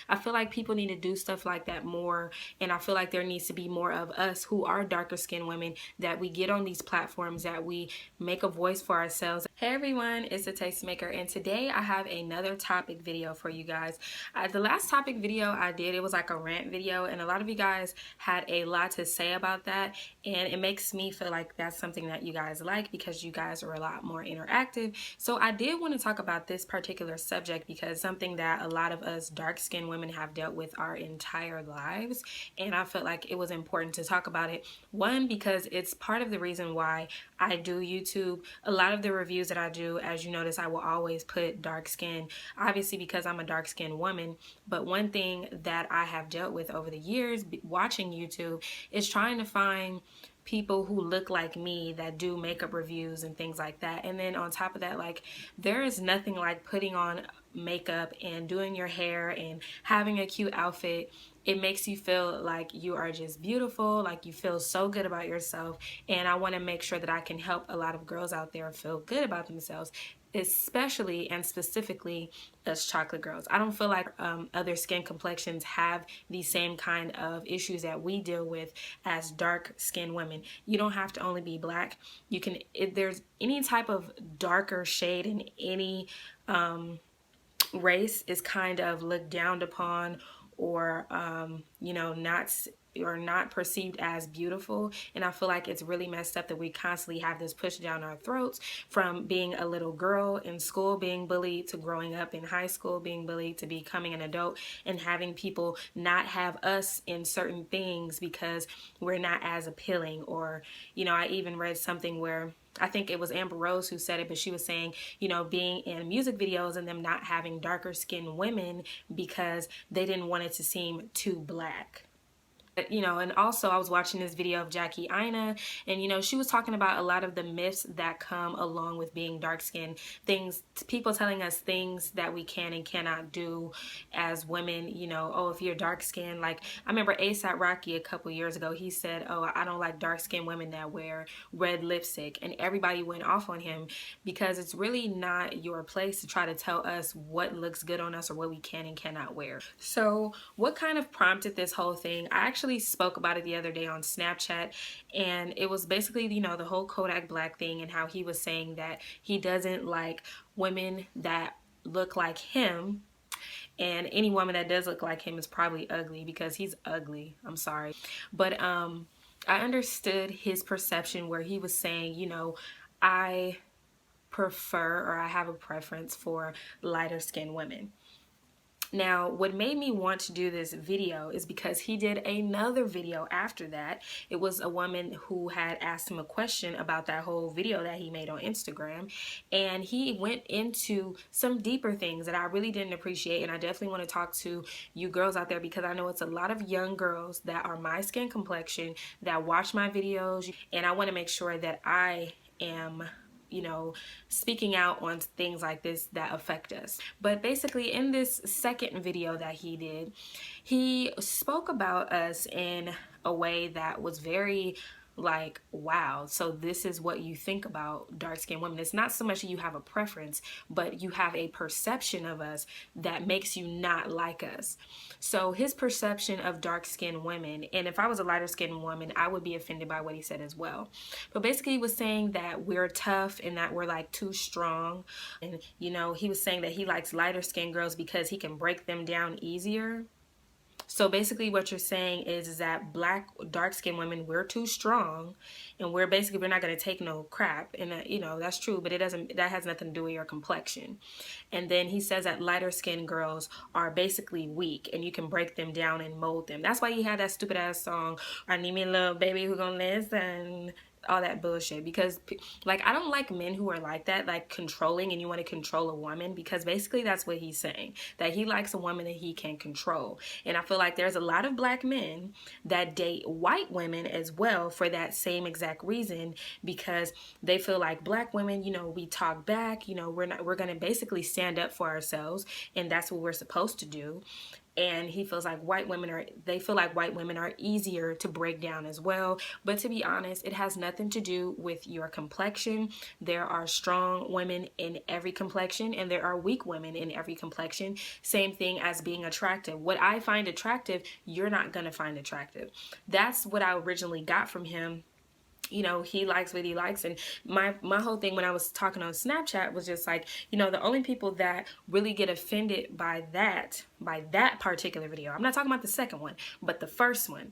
I feel like people need to do stuff like that more, and I feel like there needs to be more of us who are darker skinned women that we get on these platforms, that we make a voice for ourselves. Hey everyone, it's the Tastemaker, and today I have another topic video for you guys. The last topic video I did, it was like a rant video, and a lot of you guys had a lot to say about that, and it makes me feel like that's something that you guys like because you guys are a lot more interactive. So I did want to talk about this particular subject because something that a lot of us dark-skinned women have dealt with our entire lives, and I felt like it was important to talk about it. One, because it's part of the reason why I do YouTube. A lot of the reviews that I do, as you notice, I will always put dark skin, obviously because I'm a dark skinned woman. But one thing that I have dealt with over the years watching YouTube is trying to find people who look like me that do makeup reviews and things like that. And then on top of that, like, there is nothing like putting on makeup and doing your hair and having a cute outfit. It makes you feel like you are just beautiful, like you feel so good about yourself. And I want to make sure that I can help a lot of girls out there feel good about themselves, especially and specifically us chocolate girls. I don't feel like other skin complexions have the same kind of issues that we deal with as dark skinned women. You don't have to only be black. You can, if there's any type of darker shade in any race, is kind of looked down upon, or you know, not perceived as beautiful. And I feel like it's really messed up that we constantly have this push down our throats, from being a little girl in school being bullied, to growing up in high school being bullied, to becoming an adult and having people not have us in certain things because we're not as appealing. Or, you know, I even read something where I think it was Amber Rose who said it, but she was saying, you know, being in music videos and them not having darker skinned women because they didn't want it to seem too black. You know, and also I was watching this video of Jackie Aina, and you know, she was talking about a lot of the myths that come along with being dark skinned, things, people telling us things that we can and cannot do as women. You know, oh, if you're dark skinned, like I remember ASAP Rocky a couple years ago, he said, oh, I don't like dark skinned women that wear red lipstick, and everybody went off on him because it's really not your place to try to tell us what looks good on us or what we can and cannot wear. So what kind of prompted this whole thing? I actually spoke about it the other day on Snapchat, and it was basically, you know, the whole Kodak Black thing, and how he was saying that he doesn't like women that look like him, and any woman that does look like him is probably ugly because he's ugly. I'm sorry. But I understood his perception where he was saying, you know, I prefer, or I have a preference for lighter skinned women. Now, what made me want to do this video is because he did another video after that. It was a woman who had asked him a question about that whole video that he made on Instagram, and he went into some deeper things that I really didn't appreciate. And I definitely want to talk to you girls out there because I know it's a lot of young girls that are my skin complexion that watch my videos, and I want to make sure that I am, you know, speaking out on things like this that affect us. But basically, in this second video that he did, he spoke about us in a way that was very like, wow, so this is what you think about dark-skinned women. It's not so much that you have a preference, but you have a perception of us that makes you not like us. So his perception of dark-skinned women, and if I was a lighter-skinned woman, I would be offended by what he said as well. But basically, he was saying that we're tough and that we're like too strong. And, you know, he was saying that he likes lighter-skinned girls because he can break them down easier. So basically what you're saying is that black, dark-skinned women, we're too strong, and we're not going to take no crap. And you know, that's true, but that has nothing to do with your complexion. And then he says that lighter-skinned girls are basically weak and you can break them down and mold them. That's why he had that stupid ass song, I need me a little baby who gonna listen, all that bullshit. Because like, I don't like men who are like that, like controlling, and you want to control a woman, because basically that's what he's saying, that he likes a woman that he can control. And I feel like there's a lot of black men that date white women as well for that same exact reason, because they feel like black women, you know, we talk back, you know, we're going to basically stand up for ourselves, and that's what we're supposed to do. and he feels like they feel like white women are easier to break down as well. But to be honest, it has nothing to do with your complexion. There are strong women in every complexion, and there are weak women in every complexion. Same thing as being attractive. What I find attractive, you're not gonna find attractive. That's what I originally got from him. You know, he likes what he likes. And my whole thing when I was talking on Snapchat was just like, you know, the only people that really get offended by that particular video, I'm not talking about the second one, but the first one,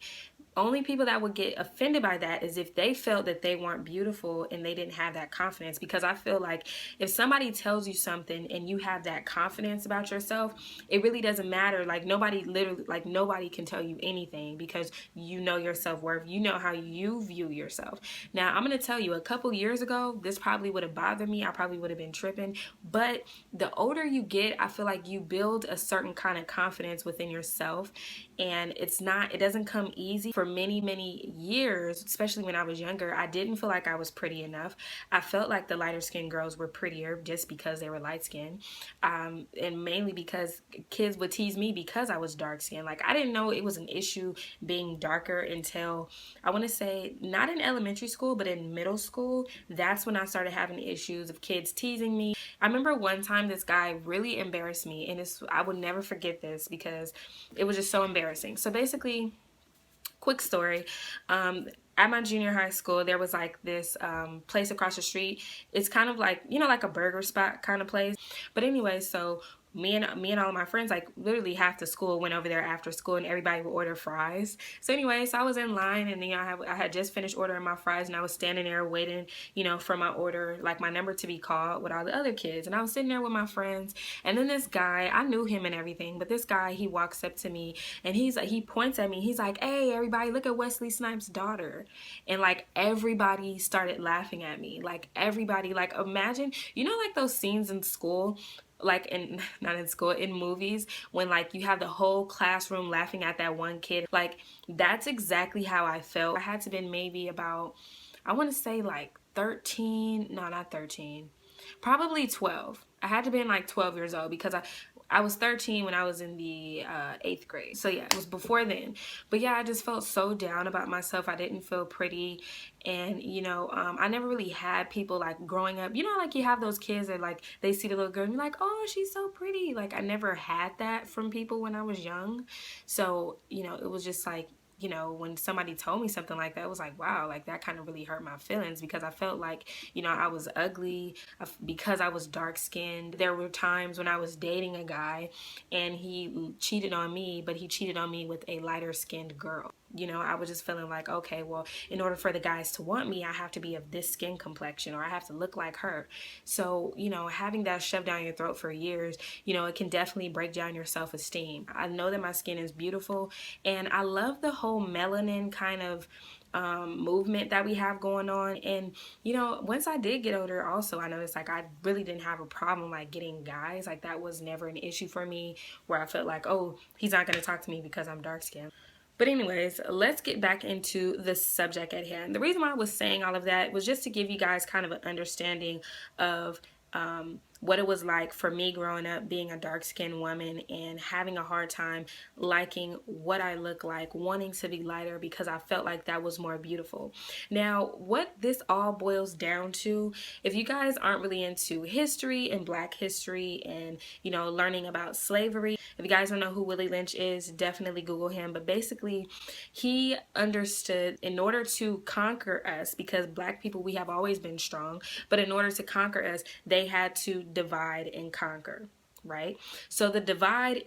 only people that would get offended by that is if they felt that they weren't beautiful and they didn't have that confidence. Because I feel like if somebody tells you something and you have that confidence about yourself, it really doesn't matter. Like nobody can tell you anything, because you know your self-worth, you know how you view yourself. Now I'm going to tell you, a couple years ago this probably would have bothered me, I probably would have been tripping. But the older you get, I feel like you build a certain kind of confidence within yourself, and it doesn't come easy. For many years, especially when I was younger, I didn't feel like I was pretty enough. I felt like the lighter skinned girls were prettier just because they were light skinned, and mainly because kids would tease me because I was dark skinned. Like, I didn't know it was an issue being darker until, I want to say, not in elementary school but in middle school. That's when I started having issues of kids teasing me. I remember one time this guy really embarrassed me, and I will never forget this because it was just so embarrassing. So basically, quick story. At my junior high school, there was like this place across the street. It's kind of like, you know, like a burger spot kind of place. But anyway, so me and all of my friends, like literally half the school went over there after school, and everybody would order fries. So anyway, so I was in line, and then I had just finished ordering my fries, and I was standing there waiting, you know, for my order, like my number to be called with all the other kids. And I was sitting there with my friends, and then this guy, I knew him and everything, but this guy, he walks up to me, and he points at me. He's like, "Hey, everybody, look at Wesley Snipes' daughter." And like everybody started laughing at me. Like everybody, like imagine, you know, like those scenes in school, like not in school, in movies, when like you have the whole classroom laughing at that one kid. Like that's exactly how I felt. I had to been maybe about, I want to say like 13, no, not 13, probably 12. I had to be in like 12 years old, because I was 13 when I was in the 8th grade. So yeah, it was before then. But yeah, I just felt so down about myself. I didn't feel pretty. And you know, I never really had people like growing up, you know, like you have those kids that like they see the little girl and you're like, "Oh, she's so pretty." Like I never had that from people when I was young. So you know, it was just like, you know, when somebody told me something like that, it was like, wow, like that kind of really hurt my feelings, because I felt like, you know, I was ugly because I was dark skinned. There were times when I was dating a guy and he cheated on me, but he cheated on me with a lighter skinned girl. You know, I was just feeling like, okay, well, in order for the guys to want me, I have to be of this skin complexion, or I have to look like her. So, you know, having that shoved down your throat for years, you know, it can definitely break down your self-esteem. I know that my skin is beautiful, and I love the whole melanin kind of movement that we have going on. And you know, once I did get older also, I noticed like I really didn't have a problem like getting guys. Like that was never an issue for me, where I felt like, oh, he's not going to talk to me because I'm dark skinned. But anyways, let's get back into the subject at hand. The reason why I was saying all of that was just to give you guys kind of an understanding of what it was like for me growing up being a dark-skinned woman and having a hard time liking what I look like, wanting to be lighter because I felt like that was more beautiful. Now, what this all boils down to, if you guys aren't really into history and Black history and, you know, learning about slavery, if you guys don't know who Willie Lynch is, definitely Google him. But basically, he understood in order to conquer us, because Black people, we have always been strong, but in order to conquer us, they had to divide and conquer, right? So the divide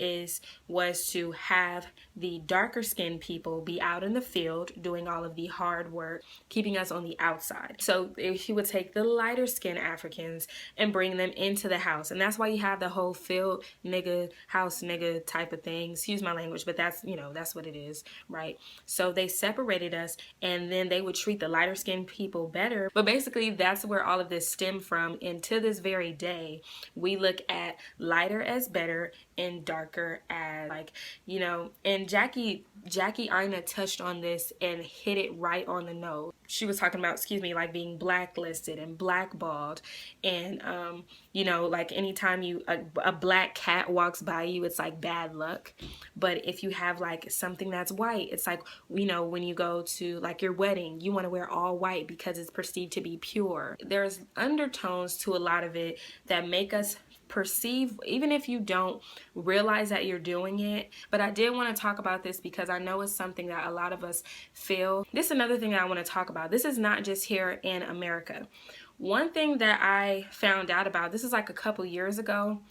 was to have the darker skinned people be out in the field doing all of the hard work, keeping us on the outside. So he would take the lighter skinned Africans and bring them into the house. And that's why you have the whole field nigga, house nigga type of thing. Excuse my language, but that's, you know, that's what it is, right? So they separated us, and then they would treat the lighter skinned people better. But basically that's where all of this stemmed from. And to this very day, we look at light lighter as better and darker as, like, you know. And Jackie Aina touched on this and hit it right on the nose. She was talking about, excuse me, like being blacklisted and blackballed, and you know, like anytime a black cat walks by you, it's like bad luck. But if you have like something that's white, it's like, you know, when you go to like your wedding, you want to wear all white because it's perceived to be pure. There's undertones to a lot of it that make us perceive, even if you don't realize that you're doing it. But I did want to talk about this because I know it's something that a lot of us feel. This is another thing that I want to talk about. This is not just here in America. One thing that I found out about, this is like a couple years ago,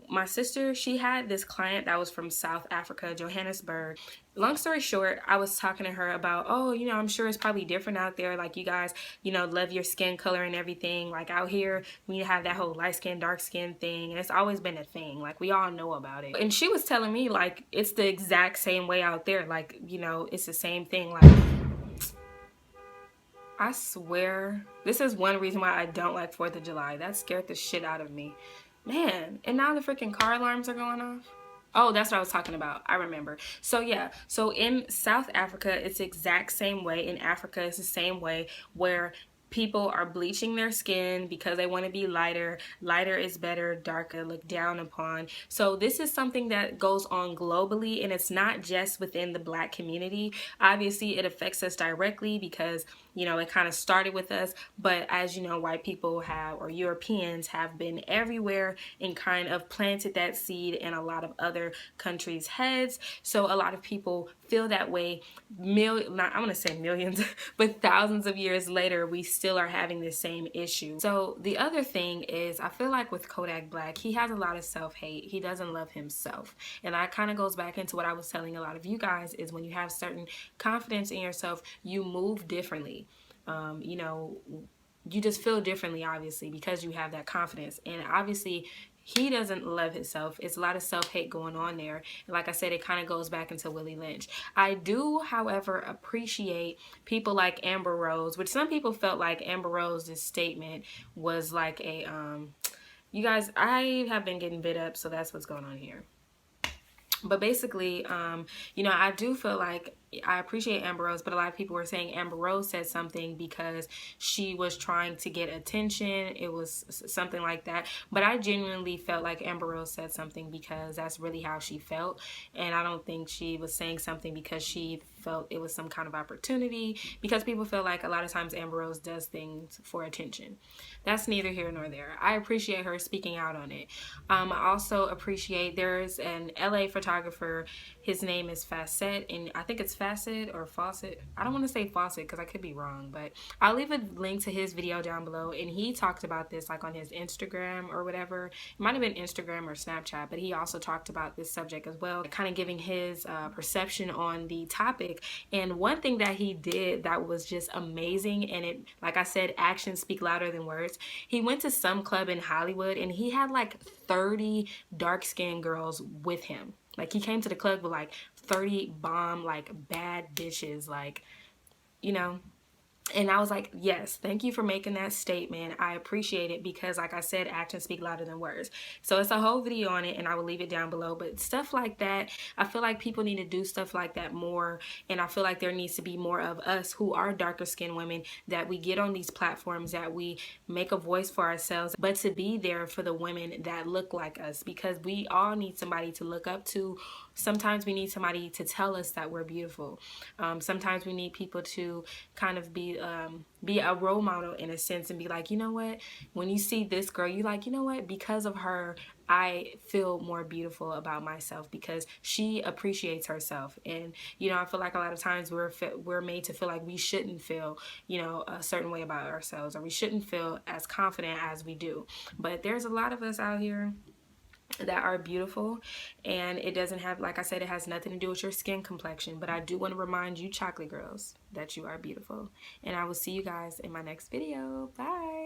my sister, she had this client that was from South Africa, Johannesburg. Long story short, I was talking to her about, oh, you know, I'm sure it's probably different out there. Like, you guys, you know, love your skin color and everything. Like, out here, we have that whole light skin, dark skin thing. And it's always been a thing. Like, we all know about it. And she was telling me, like, it's the exact same way out there. Like, you know, it's the same thing. Like, I swear, this is one reason why I don't like 4th of July. That scared the shit out of me. Man, and now the freaking car alarms are going off. Oh, that's what I was talking about. I remember. So yeah, so in South Africa, it's the exact same way. In Africa, it's the same way, where people are bleaching their skin because they want to be lighter. Lighter is better, darker looked down upon. So this is something that goes on globally, and it's not just within the black community. Obviously, it affects us directly because, you know, it kind of started with us, but as you know, white people have, or Europeans have been everywhere and kind of planted that seed in a lot of other countries' heads. So a lot of people feel that way. I want to say millions, but thousands of years later, we still are having the same issue. So the other thing is, I feel like with Kodak Black, he has a lot of self-hate. He doesn't love himself. And that kind of goes back into what I was telling a lot of you guys, is when you have certain confidence in yourself, you move differently. You know, you just feel differently, obviously, because you have that confidence. And obviously, he doesn't love himself. It's a lot of self-hate going on there. And like I said, it kind of goes back into Willie Lynch. I do, however, appreciate people like Amber Rose, which some people felt like Amber Rose's statement was like a, you guys, I have been getting bit up, so that's what's going on here. But basically, you know, I do feel like I appreciate Amber Rose, but a lot of people were saying Amber Rose said something because she was trying to get attention. It was something like that. But I genuinely felt like Amber Rose said something because that's really how she felt. And I don't think she was saying something because she felt it was some kind of opportunity, because people feel like a lot of times Amber Rose does things for attention. That's neither here nor there. I appreciate her speaking out on it. I also appreciate, there's an LA photographer, his name is Facet, and I think it's Facet or Fawcett. I don't want to say Fawcett because I could be wrong, but I'll leave a link to his video down below, and he talked about this like on his Instagram or whatever. It might have been Instagram or Snapchat, but he also talked about this subject as well, kind of giving his perception on the topic. And one thing that he did that was just amazing, and it, like I said, actions speak louder than words. He went to some club in Hollywood and he had like 30 dark-skinned girls with him. Like, he came to the club with like 30 bomb, like, bad bitches, like, you know. And I was like, yes, thank you for making that statement. I appreciate it because, like I said, actions speak louder than words. So it's a whole video on it, and I will leave it down below. But stuff like that, I feel like people need to do stuff like that more. And I feel like there needs to be more of us who are darker skinned women, that we get on these platforms, that we make a voice for ourselves, but to be there for the women that look like us, because we all need somebody to look up to. Sometimes we need somebody to tell us that we're beautiful. Sometimes we need people to kind of be a role model in a sense, and be like, you know what, when you see this girl, you like, you know what, because of her, I feel more beautiful about myself because she appreciates herself. And, you know, I feel like a lot of times we're made to feel like we shouldn't feel, you know, a certain way about ourselves, or we shouldn't feel as confident as we do. But there's a lot of us out here that are beautiful, and it doesn't have, like I said, it has nothing to do with your skin complexion. But I do want to remind you, chocolate girls, that you are beautiful. And I will see you guys in my next video. Bye.